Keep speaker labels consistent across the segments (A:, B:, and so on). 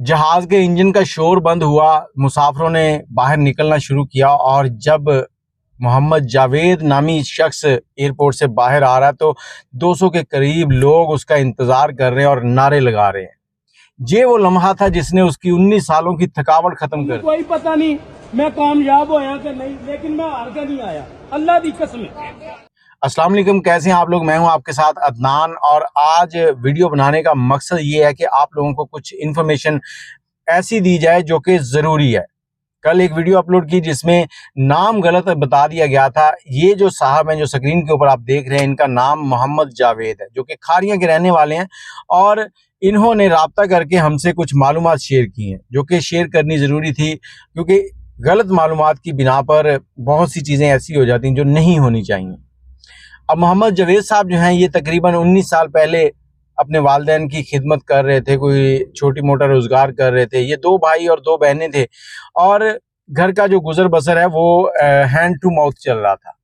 A: जहाज के इंजन का शोर बंद हुआ, मुसाफिरों ने बाहर निकलना शुरू किया और जब मोहम्मद जावेद नामी शख्स एयरपोर्ट से बाहर आ रहा है तो 200 के करीब लोग उसका इंतजार कर रहे हैं और नारे लगा रहे हैं। ये वो लम्हा था जिसने उसकी 19 सालों की थकावट खत्म कर दी।
B: कोई पता नहीं मैं कामयाब होया कि नहीं, लेकिन मैं हार के नहीं आया, अल्लाह दी कसम।
A: अस्सलाम वालेकुम, कैसे हैं आप लोग। मैं हूं आपके साथ अदनान और आज वीडियो बनाने का मकसद ये है कि आप लोगों को कुछ इन्फॉर्मेशन ऐसी दी जाए जो कि ज़रूरी है। कल एक वीडियो अपलोड की जिसमें नाम गलत बता दिया गया था। ये जो साहब हैं जो स्क्रीन के ऊपर आप देख रहे हैं, इनका नाम मोहम्मद जावेद है, जो कि खारियां के रहने वाले हैं और इन्होंने राब्ता करके हमसे कुछ मालूमात शेयर की हैं जो कि शेयर करनी ज़रूरी थी, क्योंकि गलत मालूमात की बिना पर बहुत सी चीज़ें ऐसी हो जाती हैं जो नहीं होनी चाहिए। अब मोहम्मद जावेद साहब जो हैं ये तकरीबन 19 साल पहले अपने वालिदैन की खिदमत कर रहे थे, कोई छोटी मोटा रोज़गार कर रहे थे। ये 2 भाई और 2 बहनें थे और घर का जो गुज़र बसर है वो हैंड टू माउथ चल रहा था।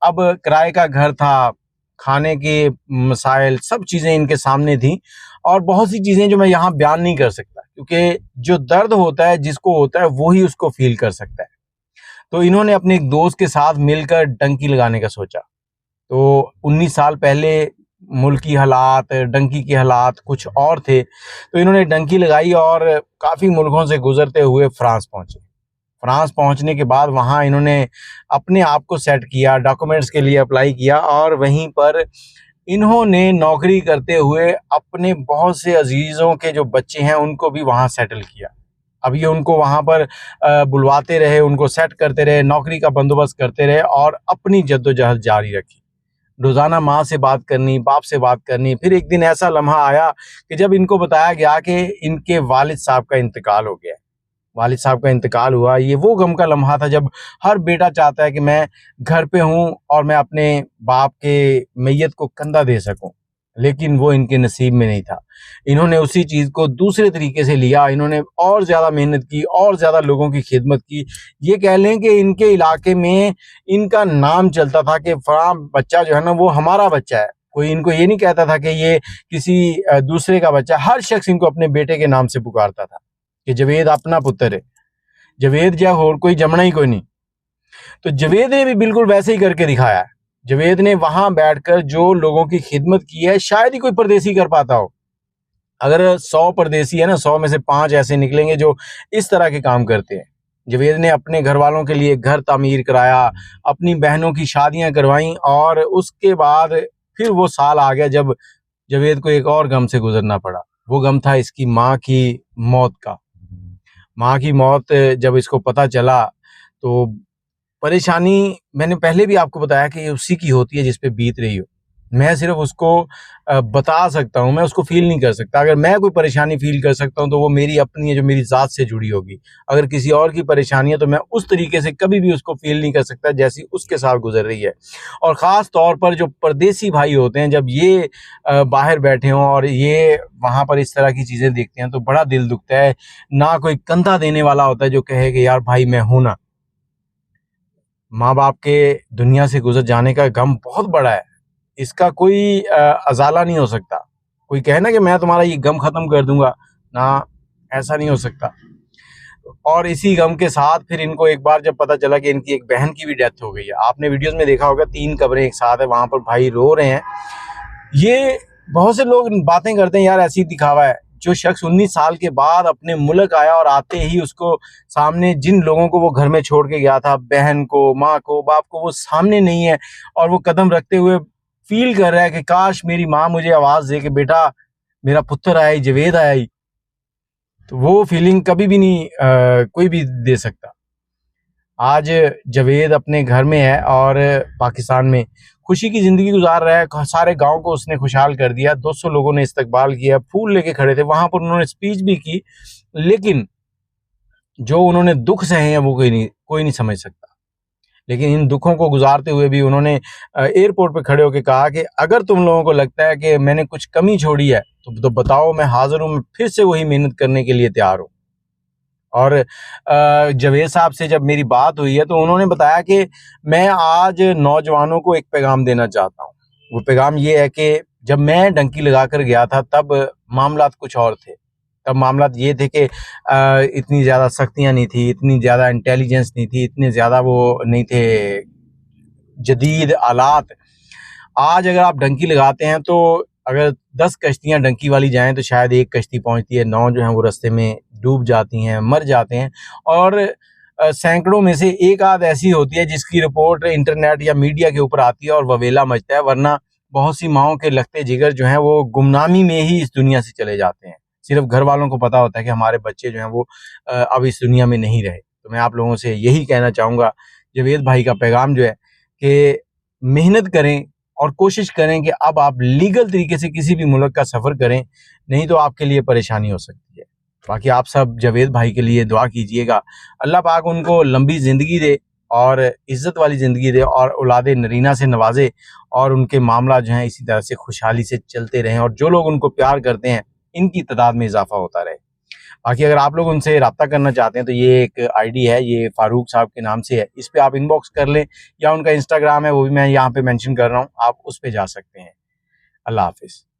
A: अब किराए का घर था, खाने के मसाइल, सब चीज़ें इनके सामने थी और बहुत सी चीज़ें जो मैं यहाँ बयान नहीं कर सकता, क्योंकि जो दर्द होता है जिसको होता है वही उसको फ़ील कर सकता है। तो इन्होंने अपने एक दोस्त के साथ मिलकर डंकी लगाने का सोचा। तो 19 साल पहले मुल्क की हालात, डंकी के हालात कुछ और थे, तो इन्होंने डंकी लगाई और काफ़ी मुल्कों से गुजरते हुए फ्रांस पहुँचे। फ्रांस पहुँचने के बाद वहाँ इन्होंने अपने आप को सेट किया, डॉक्यूमेंट्स के लिए अप्लाई किया और वहीं पर इन्होंने नौकरी करते हुए अपने बहुत से अजीज़ों के जो बच्चे हैं उनको भी वहाँ सेटल किया। अब ये उनको वहाँ पर बुलवाते रहे, उनको सेट करते रहे, नौकरी का बंदोबस्त करते रहे और अपनी जद्दोजहद जारी रखी। रोज़ाना माँ से बात करनी, बाप से बात करनी। फिर एक दिन ऐसा लम्हा आया कि जब इनको बताया गया कि इनके वालिद साहब का इंतकाल हो गया है। वालिद साहब का इंतकाल हुआ, ये वो गम का लम्हा था जब हर बेटा चाहता है कि मैं घर पे हूँ और मैं अपने बाप के मैयत को कंधा दे सकूँ, लेकिन वो इनके नसीब में नहीं था। इन्होंने उसी चीज़ को दूसरे तरीके से लिया, इन्होंने और ज़्यादा मेहनत की और ज़्यादा लोगों की खिदमत की। ये कह लें कि इनके इलाके में इनका नाम चलता था कि फ़लाँ बच्चा जो है ना वो हमारा बच्चा है। कोई इनको ये नहीं कहता था कि ये किसी दूसरे का बच्चा है। हर शख्स इनको अपने बेटे के नाम से पुकारता था कि जवेद अपना पुत्र है, जवेद या और कोई जमना ही कोई नहीं। तो जवेद ने भी बिल्कुल वैसे ही करके दिखाया है। जवेद ने वहां बैठकर जो लोगों की खिदमत की है शायद ही कोई परदेसी कर पाता हो। अगर 100 परदेसी है ना, 100 में से 5 ऐसे निकलेंगे जो इस तरह के काम करते हैं। जवेद ने अपने घर वालों के लिए घर तामीर कराया, अपनी बहनों की शादियां करवाई और उसके बाद फिर वो साल आ गया जब जवेद को एक और गम से गुजरना पड़ा। वो गम था इसकी माँ की मौत का। माँ की मौत जब इसको पता चला तो परेशानी मैंने पहले भी आपको बताया कि ये उसी की होती है जिस पे बीत रही हो। मैं सिर्फ उसको बता सकता हूँ, मैं उसको फ़ील नहीं कर सकता। अगर मैं कोई परेशानी फ़ील कर सकता हूँ तो वो मेरी अपनी है जो मेरी ज़ात से जुड़ी होगी। अगर किसी और की परेशानी है तो मैं उस तरीके से कभी भी उसको फ़ील नहीं कर सकता जैसी उसके साथ गुज़र रही है। और ख़ास तौर पर जो परदेसी भाई होते हैं, जब ये बाहर बैठे हों और ये वहाँ पर इस तरह की चीज़ें देखते हैं तो बड़ा दिल दुखता है। ना कोई कंधा देने वाला होता है जो कहे कि यार भाई मैं हूँ ना। माँ बाप के दुनिया से गुजर जाने का गम बहुत बड़ा है, इसका कोई अज़ाला नहीं हो सकता। कोई कहे ना कि मैं तुम्हारा ये गम ख़त्म कर दूंगा, ना, ऐसा नहीं हो सकता। और इसी गम के साथ फिर इनको एक बार जब पता चला कि इनकी एक बहन की भी डेथ हो गई है। आपने वीडियोस में देखा होगा 3 कब्रें एक साथ है, वहाँ पर भाई रो रहे हैं। ये बहुत से लोग बातें करते हैं यार ऐसी दिखावा है। जो शख्स 19 साल के बाद अपने मुल्क आया और आते ही उसको सामने जिन लोगों को वो घर में छोड़ के गया था, बहन को, माँ को, बाप को, वो सामने नहीं है और वो कदम रखते हुए फील कर रहा है कि काश मेरी माँ मुझे आवाज़ दे कि बेटा मेरा पुत्र आया ही, जवेद आया ही। तो वो फीलिंग कभी भी नहीं कोई भी दे सकता। आज जवेद अपने घर में है और पाकिस्तान में खुशी की ज़िंदगी गुजार रहा है। सारे गांव को उसने खुशहाल कर दिया। 200 लोगों ने इस्तकबाल किया, फूल लेके खड़े थे वहाँ पर, उन्होंने स्पीच भी की। लेकिन जो उन्होंने दुख सहे हैं वो कोई नहीं समझ सकता। लेकिन इन दुखों को गुजारते हुए भी उन्होंने एयरपोर्ट पे खड़े होकर कहा कि अगर तुम लोगों को लगता है कि मैंने कुछ कमी छोड़ी है तो बताओ, मैं हाजिर हूँ, मैं फिर से वही मेहनत करने के लिए तैयार हूँ। और जवेद साहब से जब मेरी बात हुई है तो उन्होंने बताया कि मैं आज नौजवानों को एक पैगाम देना चाहता हूँ। वो पैगाम ये है कि जब मैं डंकी लगाकर गया था तब मामलात कुछ और थे। तब मामला ये थे कि इतनी ज़्यादा सख्तियाँ नहीं थी, इतनी ज़्यादा इंटेलिजेंस नहीं थी, इतने ज़्यादा वो नहीं थे जदीद आलात। आज अगर आप डंकी लगाते हैं तो अगर 10 कश्तियाँ डंकी वाली जाएँ तो शायद 1 कश्ती पहुँचती है, 9 जो हैं वो रास्ते में डूब जाती हैं, मर जाते हैं और सैकड़ों में से एक आध ऐसी होती है जिसकी रिपोर्ट इंटरनेट या मीडिया के ऊपर आती है और ववेला मचता है, वरना बहुत सी माँओं के लगते जिगर जो हैं वो गुमनामी में ही इस दुनिया से चले जाते हैं। सिर्फ घर वालों को पता होता है कि हमारे बच्चे जो हैं वो अब इस दुनिया में नहीं रहे। तो मैं आप लोगों से यही कहना चाहूँगा, जावेद भाई का पैगाम जो है कि मेहनत करें और कोशिश करें कि अब आप लीगल तरीके से किसी भी मुल्क का सफ़र करें, नहीं तो आपके लिए परेशानी हो सकती है। बाकी आप सब जावेद भाई के लिए दुआ कीजिएगा, अल्लाह पाक उनको लंबी ज़िंदगी दे और इज़्ज़त वाली ज़िंदगी दे और औलादे नरीना से नवाजे और उनके मामला जो हैं इसी तरह से खुशहाली से चलते रहें और जो लोग उनको प्यार करते हैं इनकी तादाद में इजाफा होता रहे। बाकी अगर आप लोग उनसे रब्ता करना चाहते हैं तो ये एक आईडी है, ये फारूक साहब के नाम से है, इस पे आप इनबॉक्स कर लें या उनका इंस्टाग्राम है वो भी मैं यहाँ पे मेंशन कर रहा हूँ, आप उस पे जा सकते हैं। अल्लाह हाफिज़।